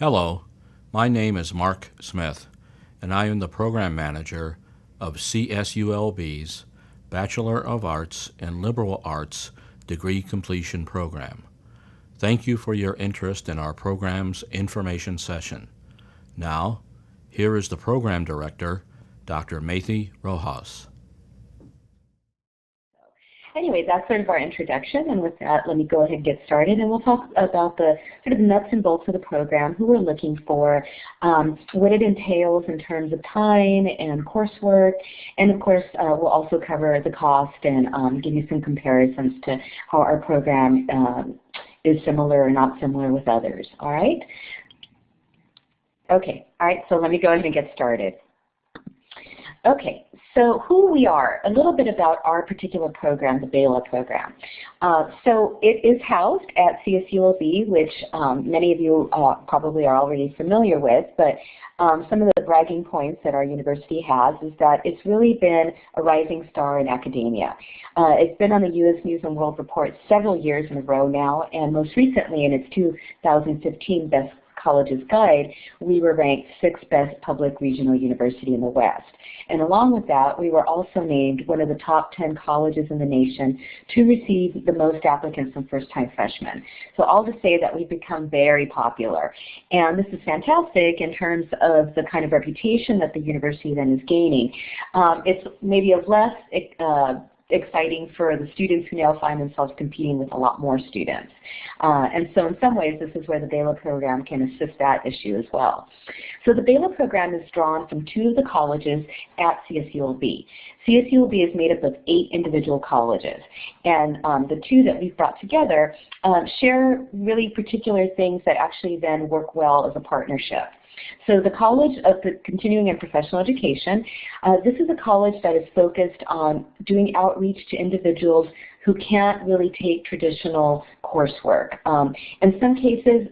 Hello, my name is Mark Smith, and I am the Program Manager of CSULB's Bachelor of Arts and Liberal Arts Degree Completion Program. Thank you for your interest in our program's information session. Now, here is the Program Director, Dr. Mathy Rojas. Anyway, that's sort of our introduction, and with that, let me go ahead and get started, and we'll talk about the sort of nuts and bolts of the program, who we're looking for, what it entails in terms of time and coursework, and of course, we'll also cover the cost and give you some comparisons to how our program is similar or not similar with others, all right? Okay, all right, so let me go ahead and get started. Okay, so who we are, a little bit about our particular program, the BELA program. So it is housed at CSULB, which many of you probably are already familiar with, but some of the bragging points that our university has is that it's really been a rising star in academia. It's been on the U.S. News and World Report several years in a row now, and most recently in its 2015 Best Colleges Guide, we were ranked 6th best public regional university in the West. And along with that, we were also named one of the top 10 colleges in the nation to receive the most applicants from first-time freshmen. So all to say that we've become very popular. And this is fantastic in terms of the kind of reputation that the university then is gaining. It's maybe of less exciting for the students who now find themselves competing with a lot more students. And so in some ways, this is where the BELA program can assist that issue as well. So the BELA program is drawn from 2 of the colleges at CSULB. CSULB is made up of 8 individual colleges, and the 2 that we've brought together share really particular things that actually then work well as a partnership. So the College of Continuing and Professional Education, this is a college that is focused on doing outreach to individuals who can't really take traditional coursework. In some cases,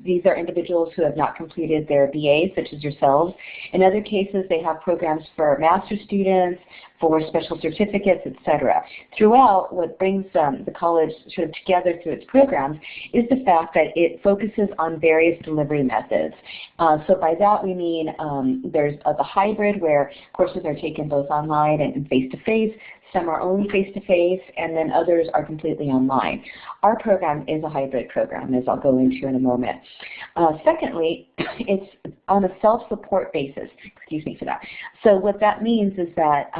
these are individuals who have not completed their BA, such as yourselves. In other cases, they have programs for master's students, for special certificates, etc. Throughout, what brings the college sort of together through its programs is the fact that it focuses on various delivery methods. So by that we mean there's the hybrid where courses are taken both online and face-to-face. Some are only face-to-face, and then others are completely online. Our program is a hybrid program, as I'll go into in a moment. Secondly, it's on a self-support basis. Excuse me for that. So what that means is that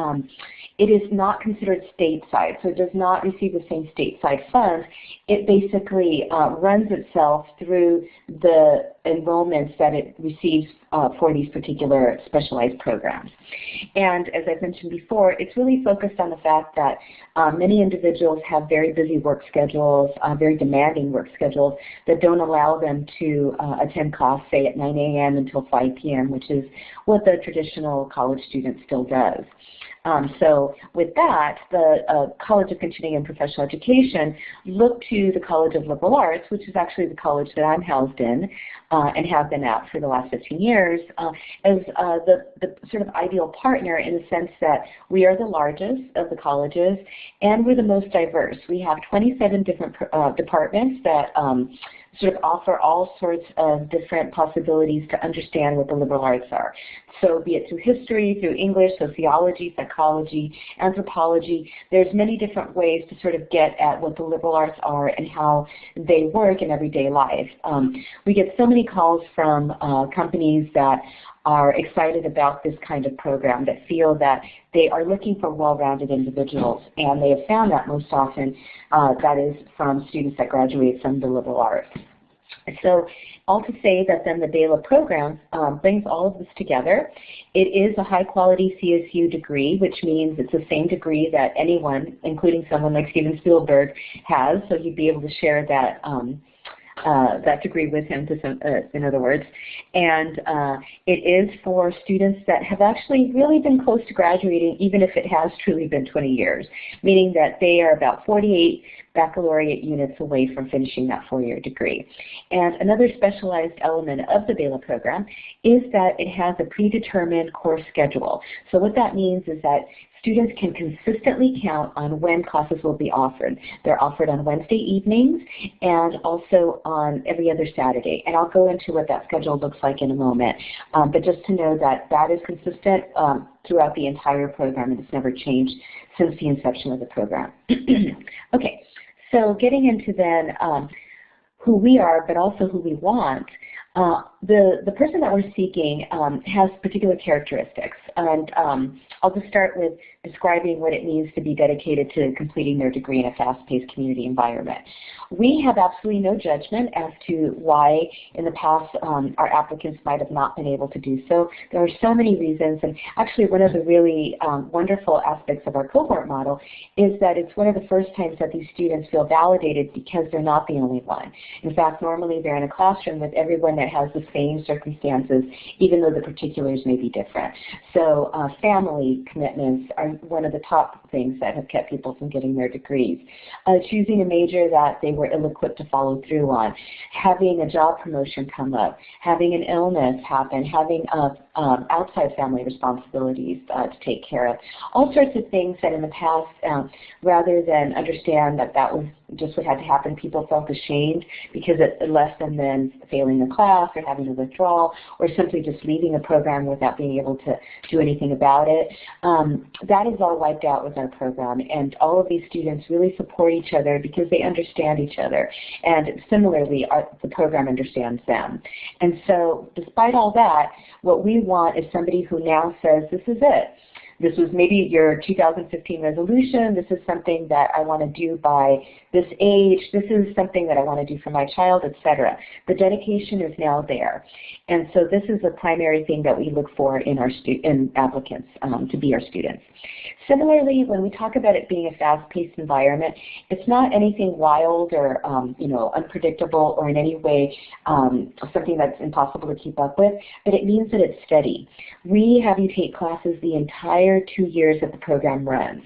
it is not considered stateside, so it does not receive the same stateside funds. It basically runs itself through the enrollments that it receives for these particular specialized programs. And as I've mentioned before, it's really focused on the fact that many individuals have very busy work schedules, very demanding work schedules that don't allow them to attend class, say, at 9 a.m. until 5 p.m., which is what the traditional college student still does. So with that, the College of Continuing and Professional Education looked to the College of Liberal Arts, which is actually the college that I'm housed in and have been at for the last 15 years, as the sort of ideal partner in the sense that we are the largest of the colleges and we're the most diverse. We have 27 different departments that sort of offer all sorts of different possibilities to understand what the liberal arts are. So be it through history, through English, sociology, psychology, anthropology, there's many different ways to sort of get at what the liberal arts are and how they work in everyday life. We get so many calls from companies that are excited about this kind of program, that feel that they are looking for well-rounded individuals, and they have found that most often that is from students that graduate from the liberal arts. So all to say that then the BELA program brings all of this together. It is a high-quality CSU degree, which means it's the same degree that anyone, including someone like Steven Spielberg, has, so you'd be able to share that that degree with him, in other words. And it is for students that have actually really been close to graduating, even if it has truly been 20 years, meaning that they are about 48 baccalaureate units away from finishing that 4-year degree. And another specialized element of the BELA program is that it has a predetermined course schedule. So what that means is that students can consistently count on when classes will be offered. They're offered on Wednesday evenings and also on every other Saturday. And I'll go into what that schedule looks like in a moment. But just to know that that is consistent throughout the entire program, and it's never changed since the inception of the program. Okay, so getting into then who we are, but also who we want. The person that we're seeking has particular characteristics, and I'll just start with describing what it means to be dedicated to completing their degree in a fast-paced community environment. We have absolutely no judgment as to why in the past our applicants might have not been able to do so. There are so many reasons, and actually one of the really wonderful aspects of our cohort model is that it's one of the first times that these students feel validated because they're not the only one. In fact, normally they're in a classroom with everyone that has the same circumstances, even though the particulars may be different. So family commitments are one of the top things that have kept people from getting their degrees. Choosing a major that they were ill-equipped to follow through on, having a job promotion come up, having an illness happen, having outside family responsibilities to take care of. All sorts of things that in the past, rather than understand that that was just what had to happen, people felt ashamed because it left them then failing a class or having to withdraw or simply just leaving a program without being able to do anything about it. That is all wiped out with our program, and all of these students really support each other because they understand each other, and similarly the program understands them. And so despite all that, what we want is somebody who now says, this is it. This was maybe your 2015 resolution. This is something that I want to do by this age. This is something that I want to do for my child, etc. The dedication is now there. And so this is the primary thing that we look for in our applicants to be our students. Similarly, when we talk about it being a fast-paced environment, it's not anything wild or unpredictable or in any way something that's impossible to keep up with, but it means that it's steady. We have you take classes the entire 2 years that the program runs.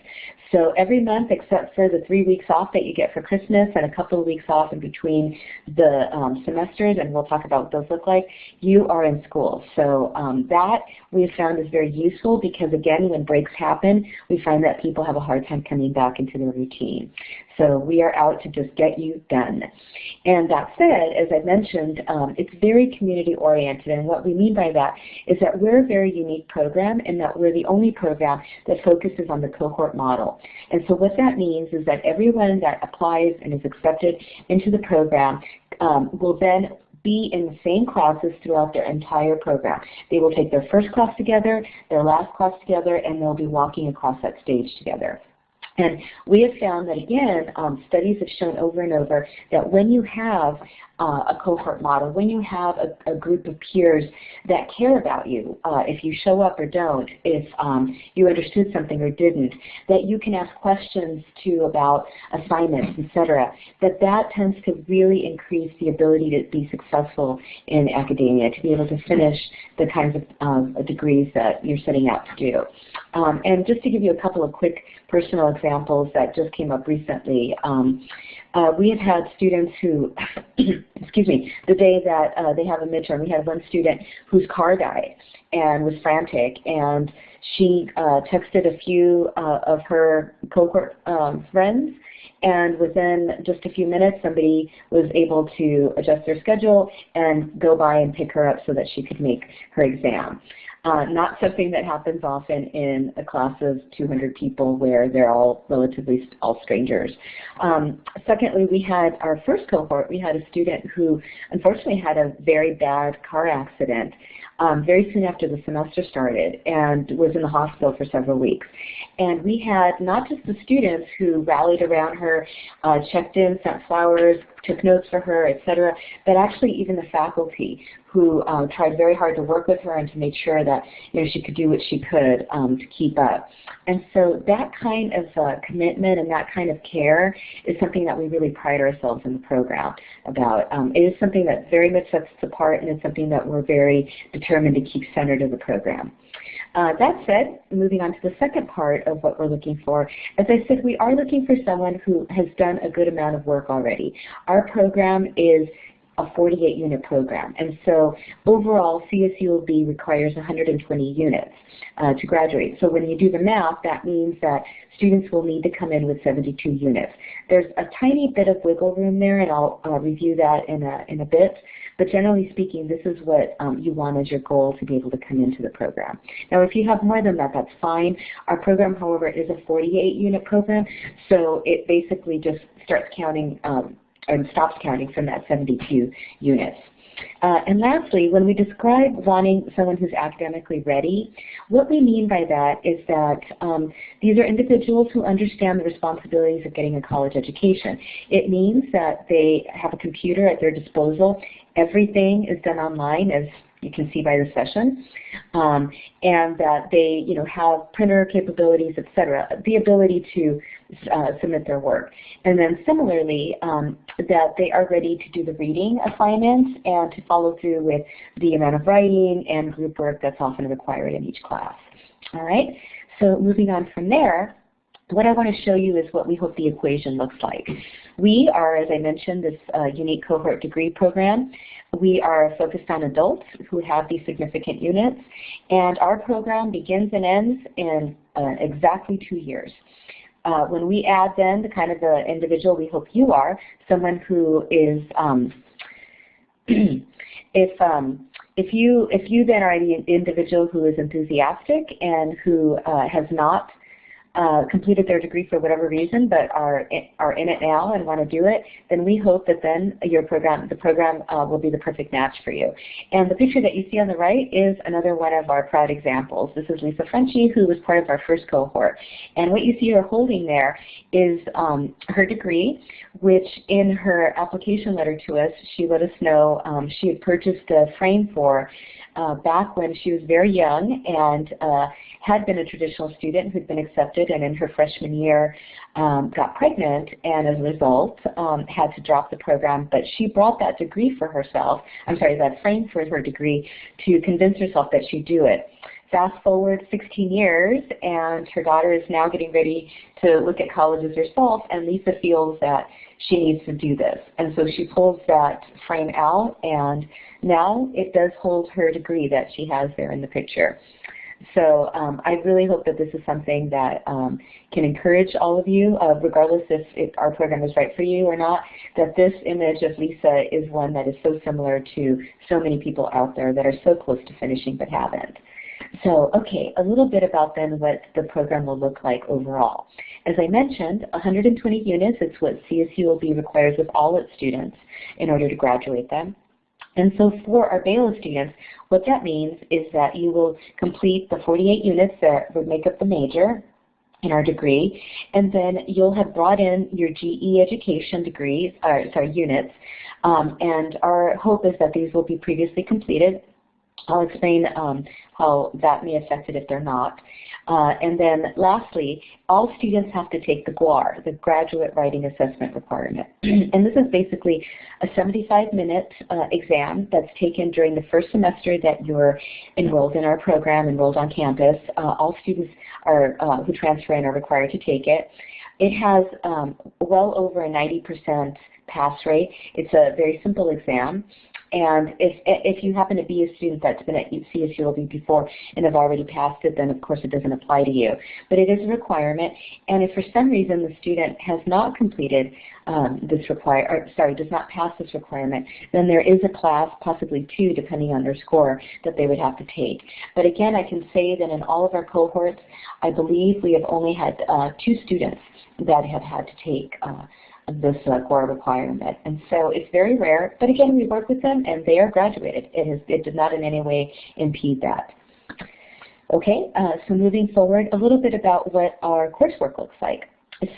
So every month, except for the 3 weeks off that you get for Christmas and a couple of weeks off in between the semesters, and we'll talk about what those look like, you are in school. So that we've found is very useful because, again, when breaks happen, we find that people have a hard time coming back into their routine. So we are out to just get you done. And that said, as I mentioned, it's very community-oriented, and what we mean by that is that we're a very unique program and that we're the only program that focuses on the cohort model. And so what that means is that everyone that applies and is accepted into the program will then be in the same classes throughout their entire program. They will take their first class together, their last class together, and they'll be walking across that stage together. And we have found that, again, studies have shown over and over that when you have a cohort model, when you have a group of peers that care about you, if you show up or don't, if you understood something or didn't, that you can ask questions to about assignments, etc., that tends to really increase the ability to be successful in academia, to be able to finish the kinds of degrees that you're setting out to do. And just to give you a couple of quick personal examples that just came up recently, we have had students who, excuse me, the day that they have a midterm, we had one student whose car died and was frantic, and she texted a few of her cohort friends, and within just a few minutes somebody was able to adjust their schedule and go by and pick her up so that she could make her exam. Not something that happens often in a class of 200 people where they're all relatively all strangers. Secondly, we had our first cohort, we had a student who unfortunately had a very bad car accident very soon after the semester started and was in the hospital for several weeks. And we had not just the students who rallied around her, checked in, sent flowers, took notes for her, etc., but actually even the faculty who tried very hard to work with her and to make sure that she could do what she could to keep up. And so that kind of commitment and that kind of care is something that we really pride ourselves in the program about. It is something that very much sets us apart, and it's something that we're very determined to keep centered in the program. That said, moving on to the second part of what we're looking for, as I said, we are looking for someone who has done a good amount of work already. Our program is a 48-unit program. And so overall, CSULB requires 120 units to graduate. So when you do the math, that means that students will need to come in with 72 units. There's a tiny bit of wiggle room there, and I'll review that in a bit. But generally speaking, this is what you want as your goal to be able to come into the program. Now, if you have more than that, that's fine. Our program, however, is a 48-unit program, so it basically just starts counting and stops counting from that 72 units. And lastly, when we describe wanting someone who's academically ready, what we mean by that is that these are individuals who understand the responsibilities of getting a college education. It means that they have a computer at their disposal. Everything is done online, as you can see by the session, and that they have printer capabilities, etc., the ability to submit their work. And then similarly, that they are ready to do the reading assignments and to follow through with the amount of writing and group work that's often required in each class. All right, so moving on from there, what I want to show you is what we hope the equation looks like. We are, as I mentioned, this unique cohort degree program. We are focused on adults who have these significant units, and our program begins and ends in exactly 2 years. When we add then the kind of the individual we hope you are, someone who is, if you then are the individual who is enthusiastic and who has not completed their degree for whatever reason, but are in it now and want to do it, then we hope that then the program will be the perfect match for you. And the picture that you see on the right is another one of our proud examples. This is Lisa Frenchie, who was part of our first cohort. And what you see her holding there is her degree, which in her application letter to us, she let us know she had purchased a frame for back when she was very young and had been a traditional student who'd been accepted, and in her freshman year got pregnant, and as a result had to drop the program. But she brought that degree for herself, that frame for her degree, to convince herself that she'd do it. Fast forward 16 years, and her daughter is now getting ready to look at colleges herself, and Lisa feels that she needs to do this. And so she pulls that frame out, and now it does hold her degree that she has there in the picture. So I really hope that this is something that can encourage all of you, regardless if our program is right for you or not, that this image of Lisa is one that is so similar to so many people out there that are so close to finishing but haven't. So, okay, a little bit about then what the program will look like overall. As I mentioned, 120 units is what CSULB requires of all its students in order to graduate them. And so for our Bachelor students, what that means is that you will complete the 48 units that would make up the major in our degree, and then you'll have brought in your GE education degrees, units, and our hope is that these will be previously completed. I'll explain how that may affect it if they're not. And then lastly, all students have to take the GWAR, the Graduate Writing Assessment Requirement. And this is basically a 75-minute exam that's taken during the first semester that you're enrolled in our program, enrolled on campus. All students who transfer in are required to take it. It has well over a 90% pass rate. It's a very simple exam. And if you happen to be a student that's been at CSULB before and have already passed it, then of course it doesn't apply to you. But it is a requirement, and if for some reason the student has not completed does not pass this requirement, then there is a class, possibly two, depending on their score, that they would have to take. But again, I can say that in all of our cohorts, I believe we have only had 2 students that have had to take this GWAR requirement. And so it's very rare, but again, we work with them and they are graduated. It did not in any way impede that. Okay, so moving forward, a little bit about what our coursework looks like.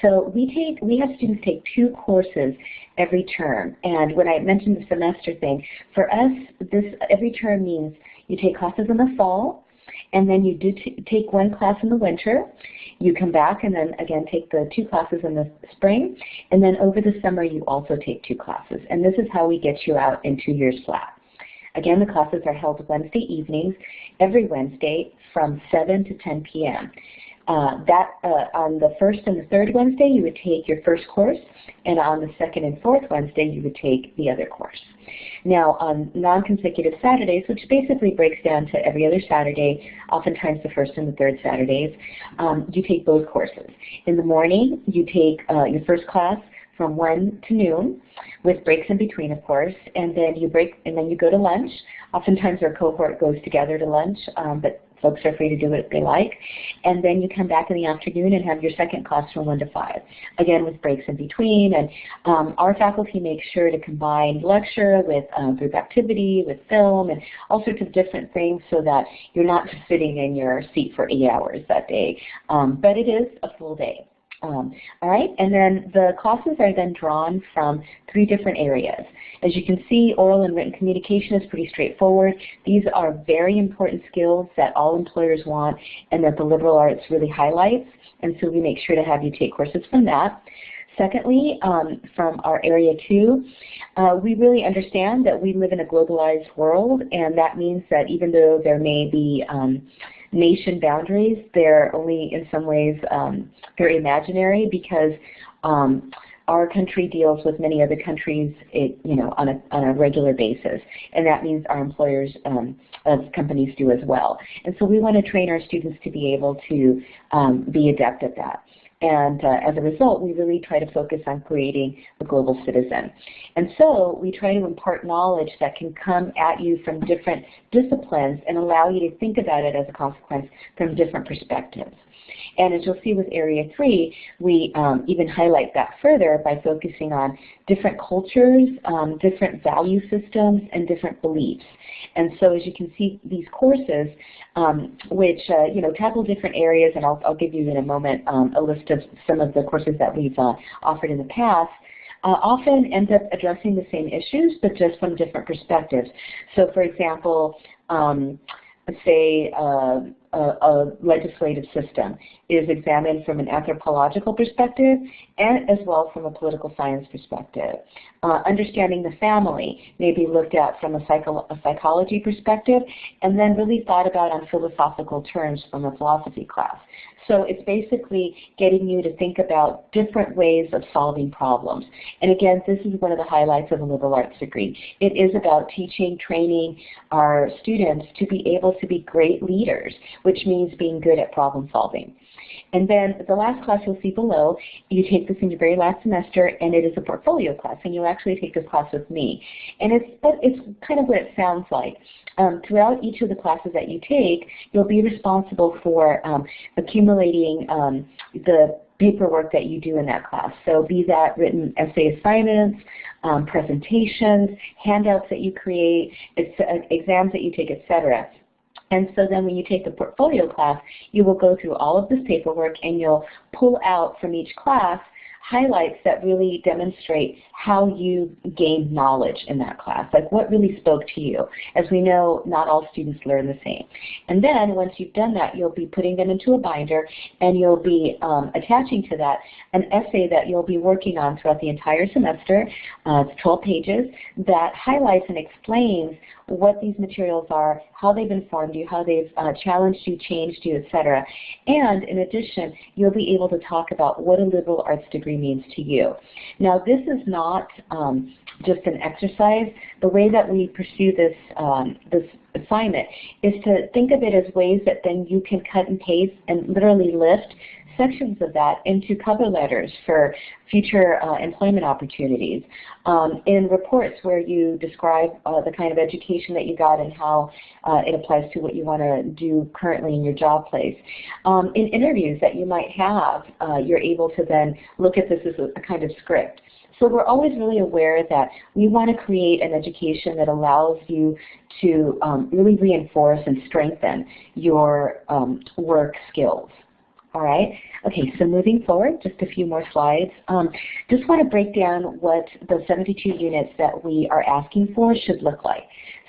So we have students take 2 courses every term, and when I mentioned the semester thing, for us, this every term means you take classes in the fall, and then you do take 1 class in the winter. You come back and then again take the 2 classes in the spring, and then over the summer you also take 2 classes. And this is how we get you out in 2 years flat. Again, the classes are held Wednesday evenings, every Wednesday from 7 to 10 p.m. On the first and the third Wednesday, you would take your first course, and on the second and fourth Wednesday, you would take the other course. Now, on non-consecutive Saturdays, which basically breaks down to every other Saturday, oftentimes the first and the third Saturdays, you take both courses. In the morning, you take your first class from 1 to noon, with breaks in between, of course, and then you break, and then you go to lunch. Oftentimes our cohort goes together to lunch, but folks are free to do what they like. And then you come back in the afternoon and have your second class from 1 to 5, again with breaks in between. And our faculty makes sure to combine lecture with group activity, with film, and all sorts of different things so that you're not just sitting in your seat for 8 hours that day. But it is a full day. All right, and then the classes are then drawn from 3 different areas. As you can see, oral and written communication is pretty straightforward. These are very important skills that all employers want and that the liberal arts really highlights, and so we make sure to have you take courses from that. Secondly, from our Area 2, we really understand that we live in a globalized world, and that means that even though there may be nation boundaries, they're only in some ways they're imaginary, because our country deals with many other countries, on a regular basis, and that means our employers as companies do as well. And so we want to train our students to be able to be adept at that. And as a result, we really try to focus on creating a global citizen. And so we try to impart knowledge that can come at you from different disciplines and allow you to think about it as a consequence from different perspectives. And as you'll see with Area 3, we even highlight that further by focusing on different cultures, different value systems, and different beliefs. And so as you can see, these courses, which tackle different areas, and I'll give you in a moment a list of some of the courses that we've offered in the past, often end up addressing the same issues, but just from different perspectives. So for example, say a legislative system is examined from an anthropological perspective and as well from a political science perspective. Understanding the family may be looked at from a psychology perspective and then really thought about on philosophical terms from a philosophy class. So it's basically getting you to think about different ways of solving problems. And again, this is one of the highlights of a liberal arts degree. It is about teaching, training our students to be able to be great leaders, which means being good at problem solving. And then the last class you'll see below, you take this in your very last semester, and it is a portfolio class, and you actually take this class with me. And it's kind of what it sounds like. Throughout each of the classes that you take, you'll be responsible for accumulating the paperwork that you do in that class. So be that written essay assignments, presentations, handouts that you create, exams that you take, etc. And so then when you take the portfolio class, you will go through all of this paperwork and you'll pull out from each class highlights that really demonstrate how you gained knowledge in that class, like what really spoke to you. As we know, not all students learn the same. And then once you've done that, you'll be putting them into a binder and you'll be attaching to that an essay that you'll be working on throughout the entire semester. It's 12 pages that highlights and explains what these materials are, how they've informed you, how they've challenged you, changed you, etc. And in addition, you'll be able to talk about what a liberal arts degree means to you. Now, this is not just an exercise. The way that we pursue this, this assignment is to think of it as ways that then you can cut and paste and literally lift sections of that into cover letters for future employment opportunities, in reports where you describe the kind of education that you got and how it applies to what you want to do currently in your job place. In interviews that you might have, you're able to then look at this as a kind of script. So we're always really aware that we want to create an education that allows you to really reinforce and strengthen your work skills. All right. Okay, so moving forward, just a few more slides. Just want to break down what the 72 units that we are asking for should look like.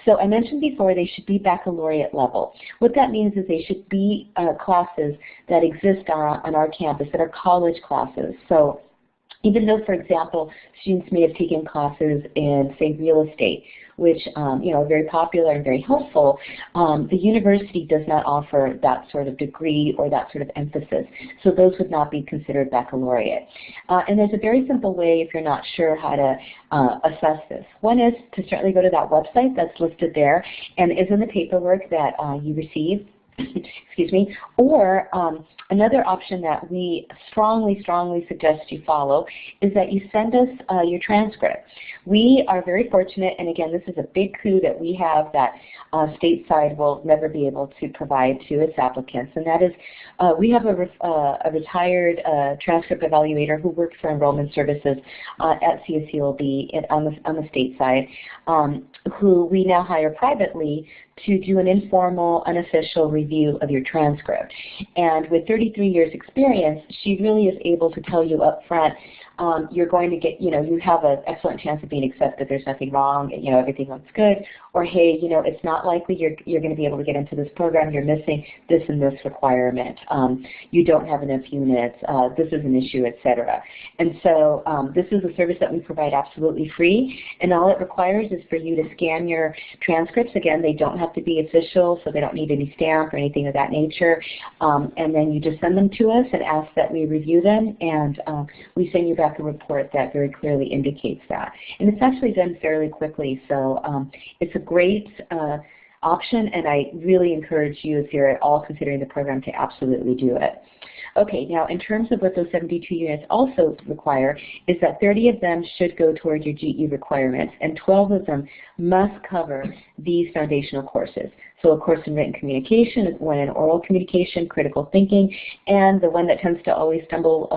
So I mentioned before they should be baccalaureate level. What that means is they should be classes that exist on our campus, that are college classes. So even though, for example, students may have taken classes in, say, real estate, which are very popular and very helpful, the university does not offer that sort of degree or that sort of emphasis. So those would not be considered baccalaureate. And there's a very simple way if you're not sure how to assess this. One is to certainly go to that website that's listed there and is in the paperwork that you receive. Excuse me, or another option that we strongly suggest you follow is that you send us your transcript. We are very fortunate, and again, this is a big coup that we have that stateside will never be able to provide to its applicants, and that is we have a retired transcript evaluator who worked for enrollment services at CSULB on the state side, who we now hire privately to do an informal, unofficial review of your transcript. And with 33 years experience, she really is able to tell you up front, you're going to get, you have an excellent chance of being accepted, there's nothing wrong, everything looks good, or hey, it's not likely you're going to be able to get into this program, you're missing this and this requirement, you don't have enough units, this is an issue, etc. And so this is a service that we provide absolutely free, and all it requires is for you to scan your transcripts. Again, they don't have to be official, so they don't need any stamp or anything of that nature, and then you just send them to us and ask that we review them, and we send you back a report that very clearly indicates that. And it's actually done fairly quickly, so it's a great option, and I really encourage you, if you're at all considering the program, to absolutely do it. Okay, now in terms of what those 72 units also require is that 30 of them should go toward your GE requirements, and 12 of them must cover these foundational courses. So a course in written communication, one in oral communication, critical thinking, and the one that tends to always stumble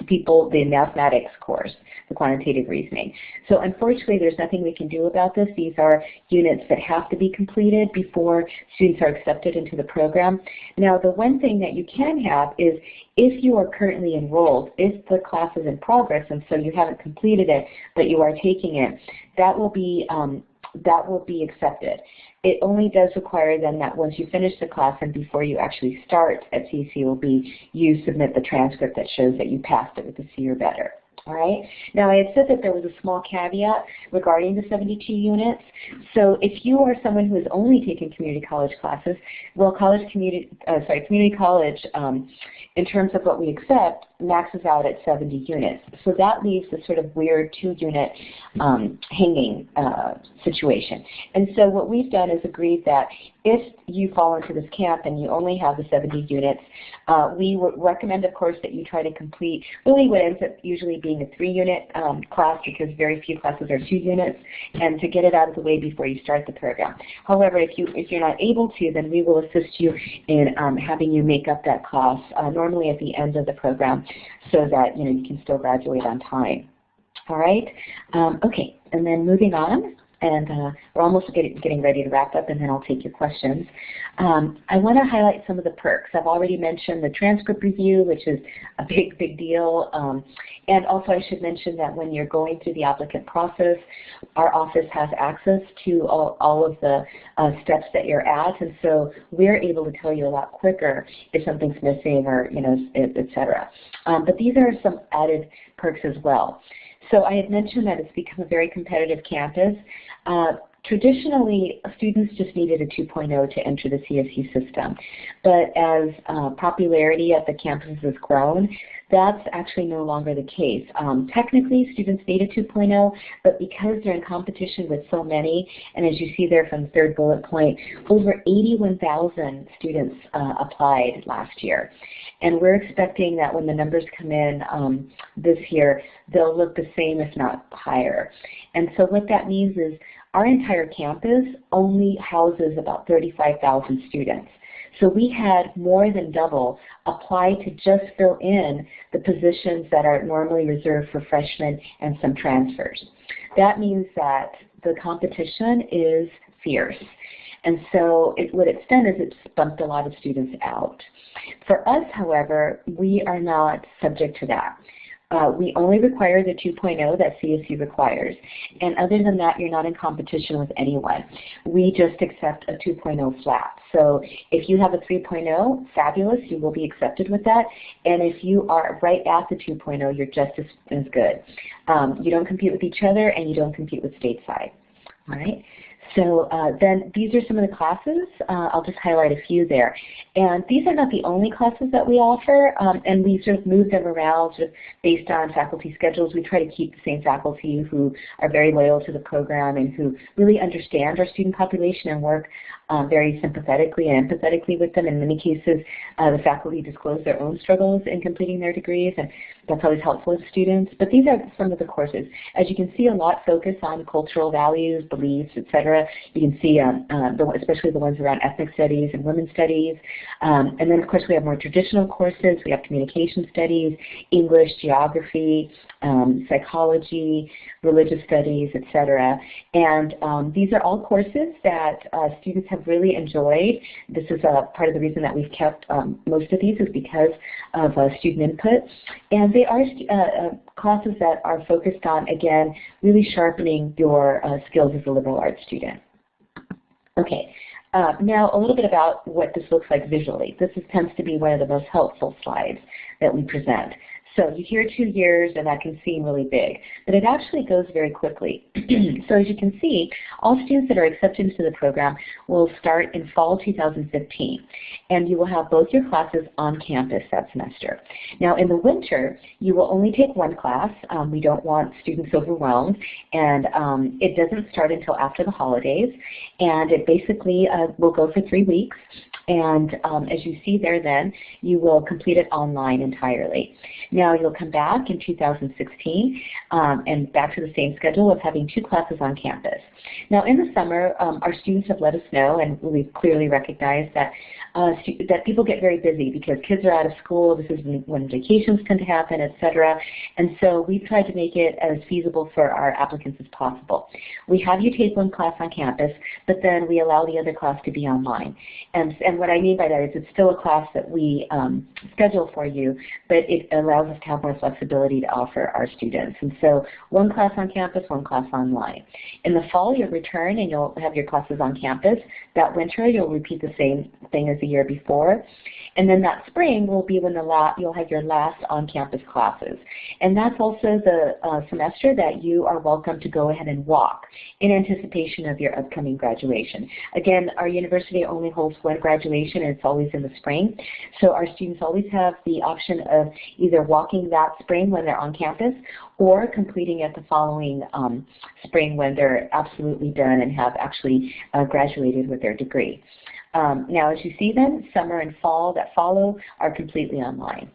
people, the mathematics course, the quantitative reasoning. So unfortunately, there's nothing we can do about this. These are units that have to be completed before students are accepted into the program. Now, the one thing that you can have is if you are currently enrolled, if the class is in progress and so you haven't completed it, but you are taking it, that will be accepted. It only does require then that once you finish the class and before you actually start at CSULB, you submit the transcript that shows that you passed it with a C or better. All right. Now, I had said that there was a small caveat regarding the 72 units. So if you are someone who has only taken community college classes, well, community college, in terms of what we accept, maxes out at 70 units. So that leaves a sort of weird 2-unit hanging situation. And so what we've done is agreed that if you fall into this camp and you only have the 70 units, we would recommend, of course, that you try to complete really what ends up usually being a 3-unit class, because very few classes are 2 units, and to get it out of the way before you start the program. However, if you're not able to, then we will assist you in having you make up that class normally at the end of the program, so that you can still graduate on time. All right. Okay, and then moving on. And we're almost getting ready to wrap up, and then I'll take your questions. I want to highlight some of the perks. I've already mentioned the transcript review, which is a big deal. And also I should mention that when you're going through the applicant process, our office has access to all of the steps that you're at, and so we're able to tell you a lot quicker if something's missing or, et cetera. But these are some added perks as well. So I had mentioned that it's become a very competitive campus. Traditionally, students just needed a 2.0 to enter the CSU system. But as popularity at the campus has grown, that's actually no longer the case. Technically, students need a 2.0, but because they're in competition with so many, and as you see there from the third bullet point, over 81,000 students applied last year. And we're expecting that when the numbers come in this year, they'll look the same, if not higher. And so what that means is our entire campus only houses about 35,000 students. So we had more than double apply to just fill in the positions that are normally reserved for freshmen and some transfers. That means that the competition is fierce. And so what it's done is it's bumped a lot of students out. For us, however, we are not subject to that. We only require the 2.0 that CSU requires. And other than that, you're not in competition with anyone. We just accept a 2.0 flat. So if you have a 3.0, fabulous, you will be accepted with that. And if you are right at the 2.0, you're just as good. You don't compete with each other, and you don't compete with stateside. All right. So then these are some of the classes. I'll just highlight a few there. And these are not the only classes that we offer, and we sort of move them around sort of based on faculty schedules. We try to keep the same faculty who are very loyal to the program and who really understand our student population and work very sympathetically and empathetically with them. In many cases, the faculty disclose their own struggles in completing their degrees, and that's always helpful to students. But these are some of the courses. As you can see, a lot focus on cultural values, beliefs, etc. You can see especially the ones around ethnic studies and women's studies. And then, of course, we have more traditional courses. We have communication studies, English, geography, psychology, religious studies, etc. And these are all courses that students have really enjoyed. This is part of the reason that we've kept most of these is because of student input. And they are classes that are focused on, again, really sharpening your skills as a liberal arts student. Okay. Now, a little bit about what this looks like visually. This tends to be one of the most helpful slides that we present. So you hear 2 years, and that can seem really big, but it actually goes very quickly. So as you can see, all students that are accepted into the program will start in fall 2015, and you will have both your classes on campus that semester. Now, in the winter, you will only take one class. We don't want students overwhelmed, and it doesn't start until after the holidays, and it basically will go for 3 weeks. And as you see there then, you will complete it online entirely. Now you'll come back in 2016 and back to the same schedule of having 2 classes on campus. Now in the summer, our students have let us know, and we've clearly recognized that that people get very busy because kids are out of school. This is when vacations tend to happen, etc. And so we've tried to make it as feasible for our applicants as possible. We have you take one class on campus, but then we allow the other class to be online. And what I mean by that is it's still a class that we schedule for you, but it allows us to have more flexibility to offer our students. And so one class on campus, one class online. In the fall, you'll return and you'll have your classes on campus. That winter, you'll repeat the same thing as the year before. And then that spring will be when you'll have your last on-campus classes. And that's also the semester that you are welcome to go ahead and walk in anticipation of your upcoming graduation. Again, our university only holds one graduation, and it's always in the spring. So our students always have the option of either walking that spring when they're on campus or completing it the following spring when they're absolutely done and have actually graduated with their degree. Now, as you see then, summer and fall that follow are completely online.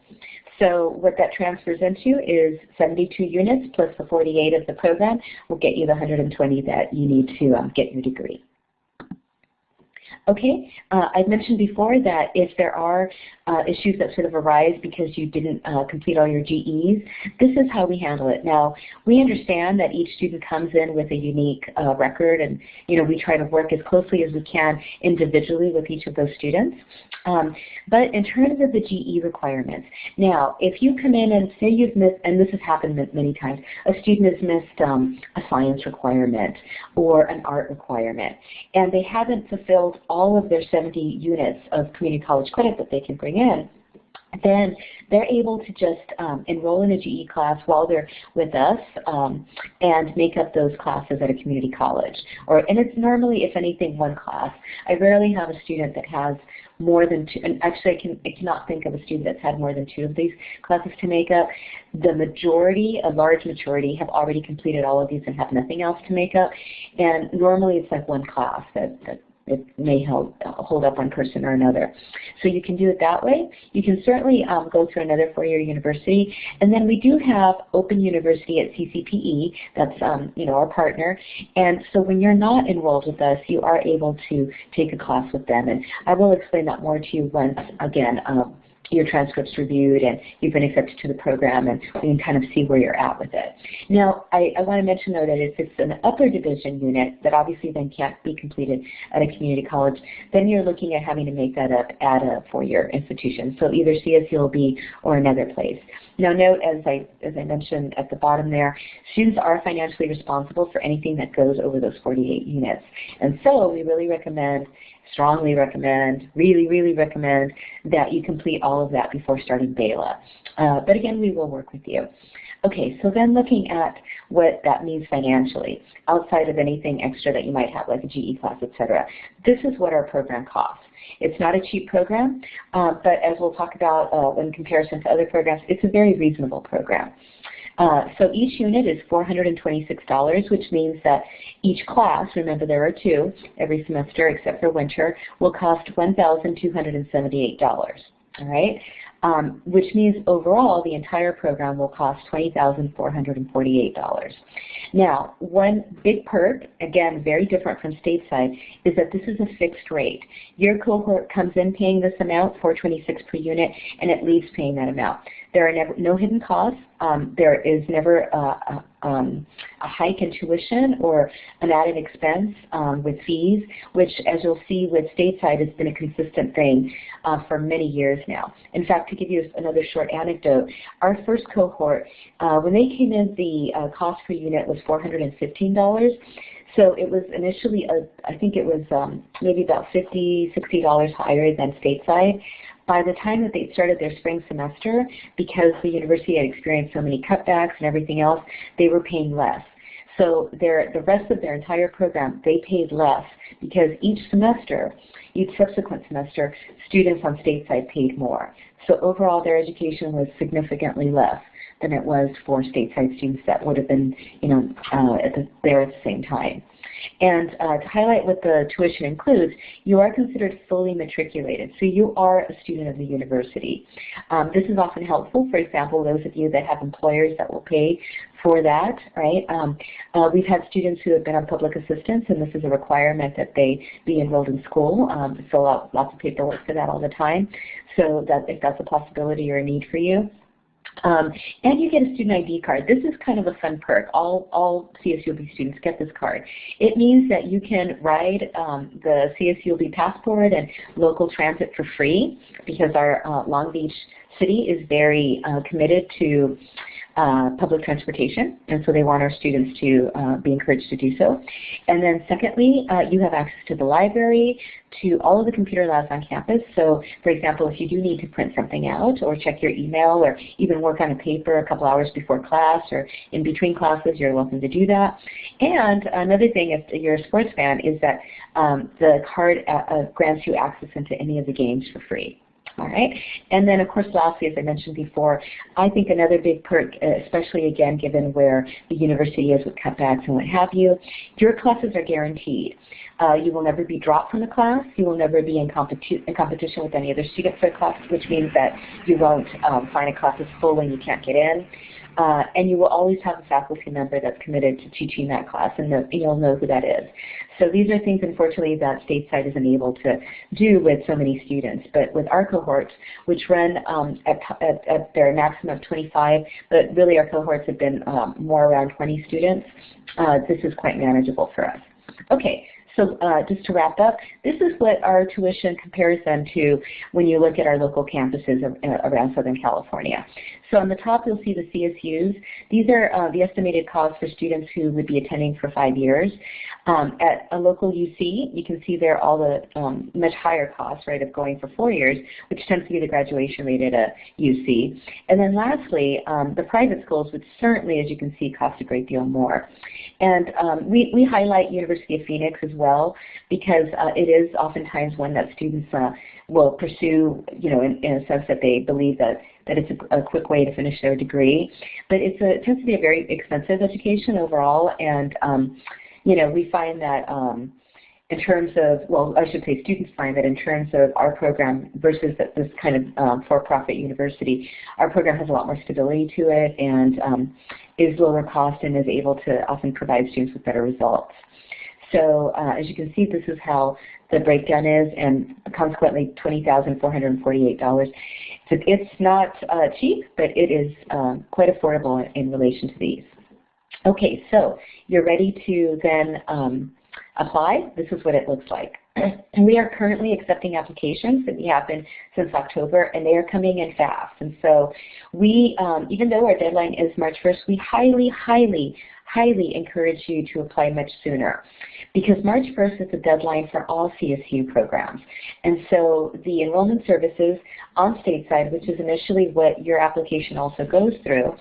So what that transfers into is 72 units plus the 48 of the program will get you the 120 that you need to get your degree. Okay, I mentioned before that if there are issues that sort of arise because you didn't complete all your GEs, this is how we handle it. Now, we understand that each student comes in with a unique record, and we try to work as closely as we can individually with each of those students. But in terms of the GE requirements, now, if you come in and say you've missed, and this has happened many times, a student has missed a science requirement or an art requirement, and they haven't fulfilled all of their 70 units of community college credit that they can bring in, then they're able to just enroll in a GE class while they're with us and make up those classes at a community college. And it's normally, if anything, one class. I rarely have a student that has more than 2, and actually I cannot think of a student that's had more than 2 of these classes to make up. The majority, a large majority, have already completed all of these and have nothing else to make up. And normally it's like one class that it may hold up one person or another. So you can do it that way. You can certainly go through another four-year university. And then we do have Open University at CCPE. That's our partner. And so when you're not enrolled with us, you are able to take a class with them. And I will explain that more to you once, again, your transcript's reviewed and you've been accepted to the program, and we can kind of see where you're at with it. Now, I want to mention, though, that if it's an upper division unit that obviously then can't be completed at a community college, then you're looking at having to make that up at a four-year institution, so either CSULB or another place. Now note, as I mentioned at the bottom there, students are financially responsible for anything that goes over those 48 units. And so we really recommend, strongly recommend, really recommend that you complete all of that before starting BELA. But again, we will work with you. Okay, so then looking at what that means financially, outside of anything extra that you might have, like a GE class, etc. This is what our program costs. It's not a cheap program, but as we'll talk about in comparison to other programs, it's a very reasonable program. So each unit is $426, which means that each class, remember there are 2 every semester except for winter, will cost $1,278. All right? Which means overall the entire program will cost $20,448. Now, one big perk, again very different from stateside, is that this is a fixed rate. Your cohort comes in paying this amount, $426 per unit, and it leaves paying that amount. There are no hidden costs. There is never a hike in tuition or an added expense with fees, which, as you'll see with stateside, has been a consistent thing for many years now. In fact, to give you another short anecdote, our first cohort, when they came in, the cost per unit was $415. So it was initially, I think it was maybe about $50, $60 higher than stateside. By the time that they started their spring semester, because the university had experienced so many cutbacks and everything else, they were paying less. So the rest of their entire program, they paid less because each semester, each subsequent semester, students on stateside paid more. So overall, their education was significantly less than it was for stateside students that would have been, there at the same time. And to highlight what the tuition includes, you are considered fully matriculated, so you are a student of the university. This is often helpful. For example, those of you that have employers that will pay for that, right? We've had students who have been on public assistance, and this is a requirement that they be enrolled in school, fill out lots of paperwork for that all the time, so that if that's a possibility or a need for you. And you get a student ID card. This is kind of a fun perk. All CSULB students get this card. It means that you can ride the CSULB passport and local transit for free, because our Long Beach city is very committed to public transportation, and so they want our students to be encouraged to do so. And then secondly, you have access to the library, to all of the computer labs on campus. So for example, if you do need to print something out or check your email or even work on a paper a couple hours before class or in between classes, you're welcome to do that. And another thing, if you're a sports fan, is that the card grants you access into any of the games for free. All right, and then of course lastly, as I mentioned before, I think another big perk, especially again given where the university is with cutbacks and what have you, your classes are guaranteed. You will never be dropped from the class. You will never be in competition with any other student for a class, which means that you won't find a class is full when you can't get in. And you will always have a faculty member that's committed to teaching that class, and you'll know who that is. So these are things, unfortunately, that stateside isn't able to do with so many students. But with our cohorts, which run at their maximum of 25, but really our cohorts have been more around 20 students, this is quite manageable for us. Okay. So just to wrap up, this is what our tuition compares then to when you look at our local campuses around Southern California. So on the top you'll see the CSUs. These are the estimated costs for students who would be attending for 5 years. At a local UC, you can see there all the much higher costs, right, of going for 4 years, which tends to be the graduation rate at a UC. And then lastly, the private schools, which certainly, as you can see, cost a great deal more. And we highlight University of Phoenix as well, because it is oftentimes one that students will pursue, in a sense that they believe that it's a quick way to finish their degree. But it tends to be a very expensive education overall, and we find that in terms of, well, I should say students find that in terms of our program versus this kind of for-profit university, our program has a lot more stability to it and is lower cost and is able to often provide students with better results. So as you can see, this is how the breakdown is, and consequently $20,448. So it's not cheap, but it is quite affordable in relation to these. Okay, so you're ready to then apply. This is what it looks like. We are currently accepting applications, and we have been since October, and they are coming in fast. And so we, even though our deadline is March 1st, we highly, highly, highly encourage you to apply much sooner, because March 1st is the deadline for all CSU programs. And so the enrollment services on stateside, which is initially what your application also goes through,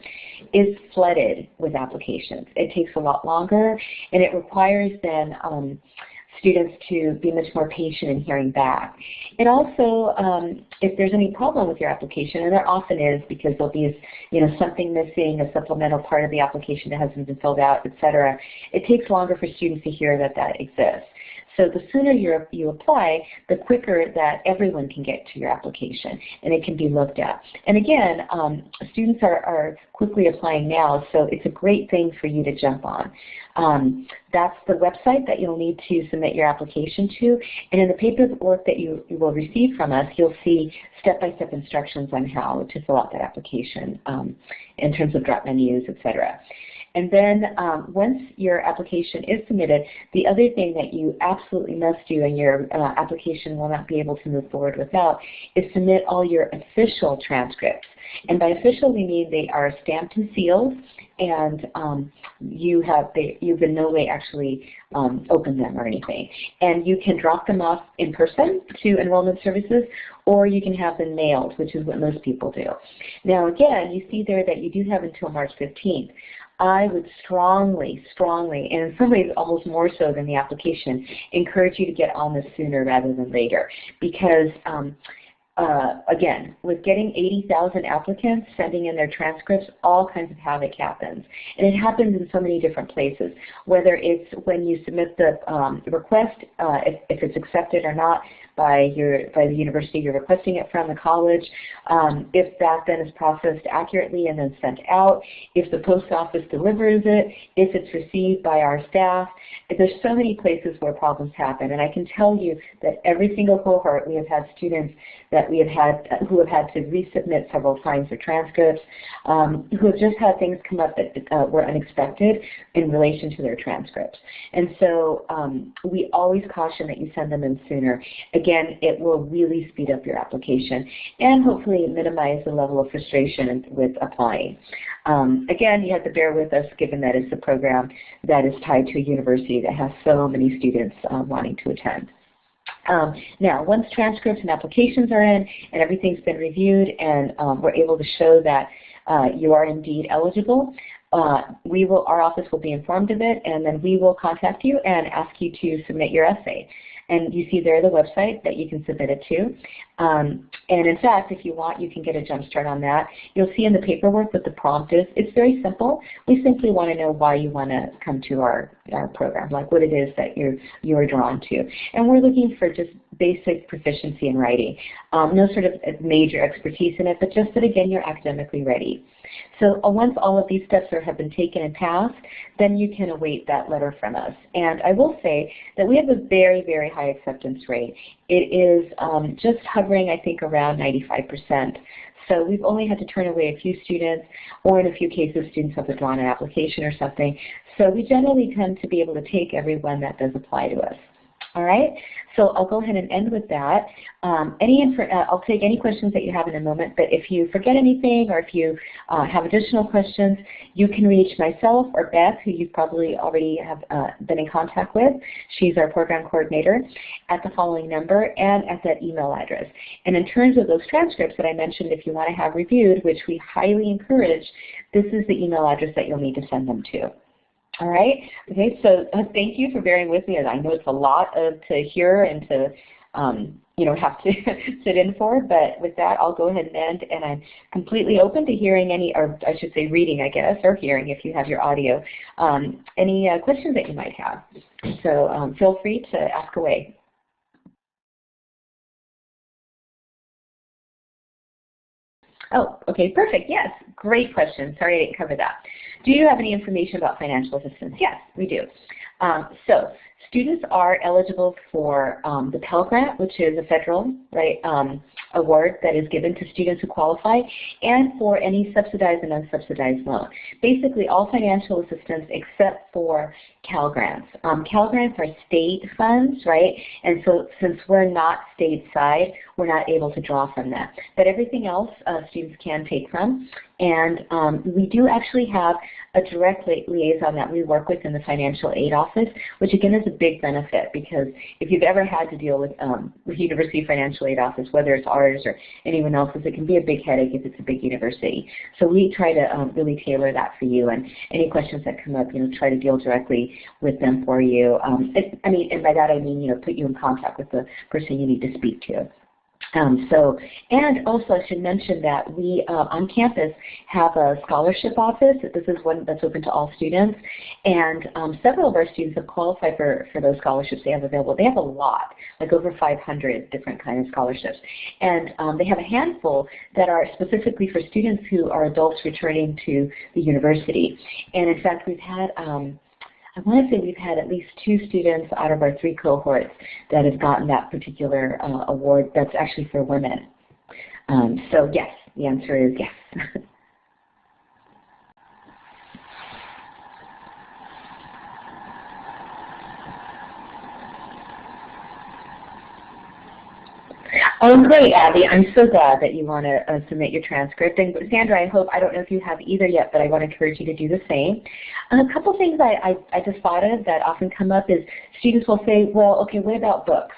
is flooded with applications. It takes a lot longer, and it requires then students to be much more patient in hearing back. It also, if there's any problem with your application, and there often is because there'll be something missing, a supplemental part of the application that hasn't been filled out, etc., it takes longer for students to hear that that exists. So the sooner you apply, the quicker that everyone can get to your application and it can be looked at. And again, students are quickly applying now, so it's a great thing for you to jump on. That's the website that you'll need to submit your application to, and in the paperwork that you will receive from us, you'll see step-by-step instructions on how to fill out that application in terms of drop menus, etc. And then once your application is submitted, the other thing that you absolutely must do, and your application will not be able to move forward without, is submit all your official transcripts. And by official, we mean they are stamped and sealed, and you've in no way actually opened them or anything. And you can drop them off in person to enrollment services, or you can have them mailed, which is what most people do. Now again, you see there that you do have until March 15th. I would strongly, and in some ways almost more so than the application, encourage you to get on this sooner rather than later, because again, with getting 80,000 applicants sending in their transcripts, all kinds of havoc happens. And it happens in so many different places, whether it's when you submit the request, if it's accepted or not by the university you're requesting it from, the college, if that then is processed accurately and then sent out, if the post office delivers it, if it's received by our staff. There's so many places where problems happen, and I can tell you that every single cohort we have had students that we have had who have had to resubmit several times their transcripts, who have just had things come up that were unexpected in relation to their transcripts. And so we always caution that you send them in sooner. Again, it will really speed up your application and hopefully minimize the level of frustration with applying. Again, you have to bear with us given that it's a program that is tied to a university that has so many students wanting to attend. Now, once transcripts and applications are in and everything's been reviewed and we're able to show that you are indeed eligible, our office will be informed of it, and then we will contact you and ask you to submit your essay. And you see there the website that you can submit it to. And in fact, if you want, you can get a jump start on that. You'll see in the paperwork what the prompt is. It's very simple. We simply want to know why you want to come to our program, like what it is that you're drawn to. And we're looking for just basic proficiency in writing. No sort of major expertise in it, but just that, again, you're academically ready. So once all of these steps have been taken and passed, then you can await that letter from us. And I will say that we have a very, very high acceptance rate. It is just hovering, I think, around 95%. So we've only had to turn away a few students, or in a few cases, students have withdrawn an application or something. So we generally tend to be able to take everyone that does apply to us. All right, so I'll go ahead and end with that. I'll take any questions that you have in a moment, but if you forget anything or if you have additional questions, you can reach myself or Beth, who you probably already have been in contact with. She's our program coordinator, at the following number and at that email address. And in terms of those transcripts that I mentioned, if you want to have reviewed, which we highly encourage, this is the email address that you'll need to send them to. All right. Okay. So thank you for bearing with me. I know it's a lot to hear and to have to sit in for. But with that, I'll go ahead and end. And I'm completely open to hearing any, or I should say, reading, I guess, or hearing if you have your audio, any questions that you might have. So feel free to ask away. Oh, okay, perfect. Yes, great question. Sorry I didn't cover that. Do you have any information about financial assistance? Yes, we do. So students are eligible for the Pell Grant, which is a federal award that is given to students who qualify, and for any subsidized and unsubsidized loan. Basically, all financial assistance except for Cal Grants. Cal Grants are state funds, right? And so since we're not stateside, we're not able to draw from that. But everything else students can take from. And we do actually have a direct liaison that we work with in the financial aid office, which again is a big benefit, because if you've ever had to deal with university financial aid office, whether it's ours or anyone else's, it can be a big headache if it's a big university. So we try to really tailor that for you, and any questions that come up, try to deal directly with them for you. And by that I mean, put you in contact with the person you need to speak to. And also I should mention that we on campus have a scholarship office. This is one that's open to all students, and several of our students have qualified for those scholarships they have available. They have a lot, like over 500 different kinds of scholarships, and they have a handful that are specifically for students who are adults returning to the university. And in fact, we've had I want to say we've had at least 2 students out of our 3 cohorts that have gotten that particular award that's actually for women. So yes, the answer is yes. Oh, great, Abby. I'm so glad that you want to submit your transcript. And Sandra, I don't know if you have either yet, but I want to encourage you to do the same. A couple things I just thought of that often come up is students will say, well, okay, what about books?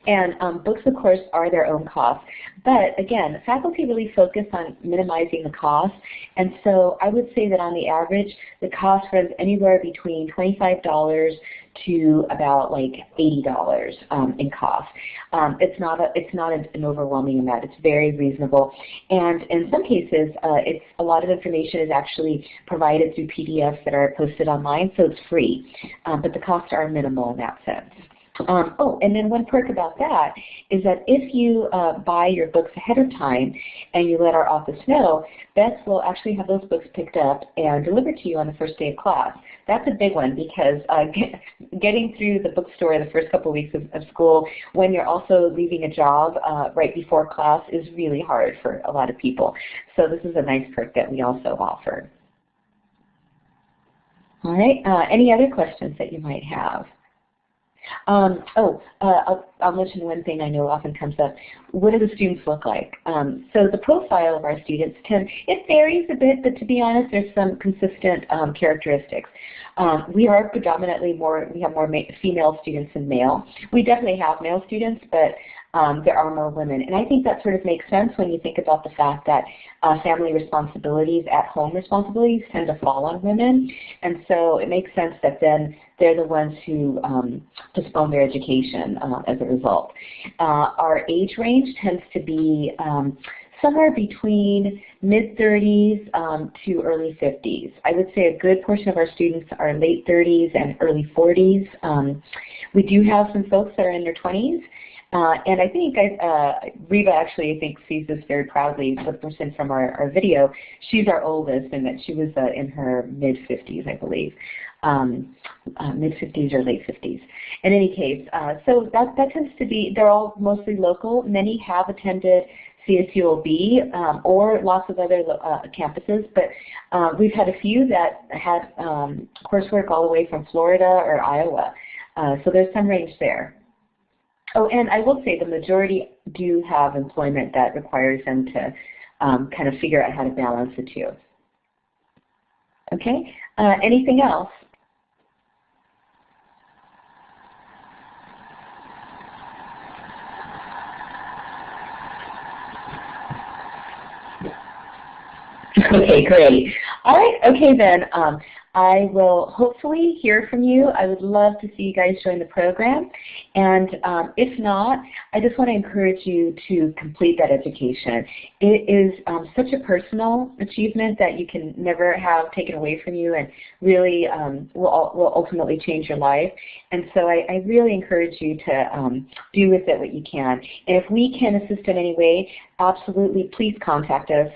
And books, of course, are their own cost. But again, faculty really focus on minimizing the cost. And so I would say that on the average, the cost runs anywhere between $25 to about like $80 in cost. It's not an overwhelming amount. It's very reasonable, and in some cases, a lot of information is actually provided through PDFs that are posted online, so it's free. But the costs are minimal in that sense. And then one perk about that is that if you buy your books ahead of time and you let our office know, Beth will actually have those books picked up and delivered to you on the first day of class. That's a big one, because getting through the bookstore the first couple of weeks of school when you're also leaving a job right before class is really hard for a lot of people. So this is a nice perk that we also offer. All right, any other questions that you might have? I'll mention one thing I know often comes up. What do the students look like? So the profile of our students it varies a bit, but to be honest, there's some consistent characteristics. We are predominantly we have more female students than male. We definitely have male students, but there are more women. And I think that sort of makes sense when you think about the fact that family responsibilities, at-home responsibilities, tend to fall on women. And so it makes sense that then they're the ones who postpone their education as a result. Our age range tends to be somewhere between mid-30s to early 50s. I would say a good portion of our students are late 30s and early 40s. We do have some folks that are in their 20s. And I think Reba actually, I think, sees this very proudly. The person from our video, she's our oldest, and that she was in her mid-50s, I believe, mid-50s or late 50s. In any case, so that tends to be, they're all mostly local. Many have attended CSULB or lots of other campuses, but we've had a few that had coursework all the way from Florida or Iowa. So there's some range there. Oh, and I will say the majority do have employment that requires them to kind of figure out how to balance the two. Okay, anything else? Okay, great. All right, okay then. I will hopefully hear from you. I would love to see you guys join the program. And if not, I just want to encourage you to complete that education. It is such a personal achievement that you can never have taken away from you, and really will ultimately change your life. And so I really encourage you to do with it what you can. And if we can assist in any way, absolutely, please contact us.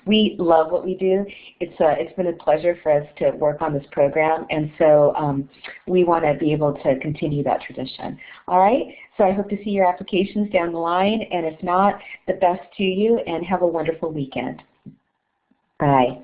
We love what we do. It's been a pleasure for us to work on this program, and so we want to be able to continue that tradition. All right, so I hope to see your applications down the line, and if not, the best to you, and have a wonderful weekend. Bye.